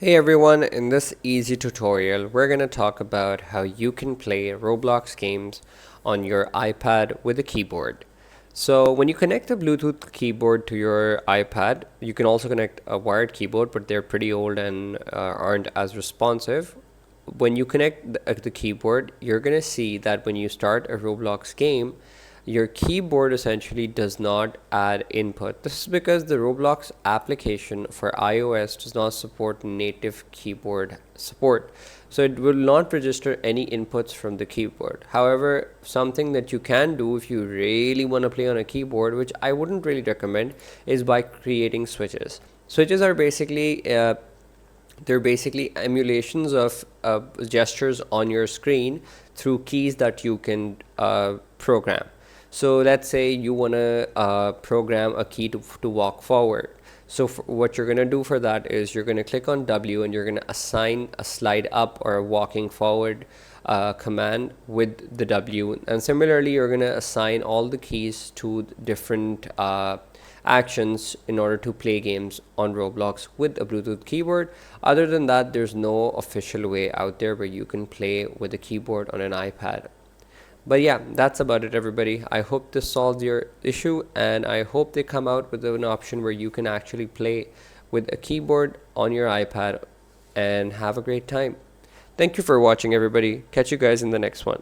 Hey everyone, in this easy tutorial, we're going to talk about how you can play Roblox games on your iPad with a keyboard. So when you connect a Bluetooth keyboard to your iPad, you can also connect a wired keyboard, but they're pretty old and aren't as responsive. When you connect the keyboard, you're going to see that when you start a Roblox game, your keyboard essentially does not add input. This is because the Roblox application for iOS does not support native keyboard support. So it will not register any inputs from the keyboard. However, something that you can do if you really want to play on a keyboard, which I wouldn't really recommend, is by creating switches. Switches are basically they're basically emulations of gestures on your screen through keys that you can program. So let's say you want to program a key to walk forward. So what you're going to do for that is you're going to click on W and you're going to assign a slide up or a walking forward command with the W. And similarly, you're going to assign all the keys to different actions in order to play games on Roblox with a Bluetooth keyboard. Other than that, there's no official way out there where you can play with a keyboard on an iPad. But yeah, that's about it, everybody. I hope this solves your issue, and I hope they come out with an option where you can actually play with a keyboard on your iPad and have a great time. Thank you for watching, everybody. Catch you guys in the next one.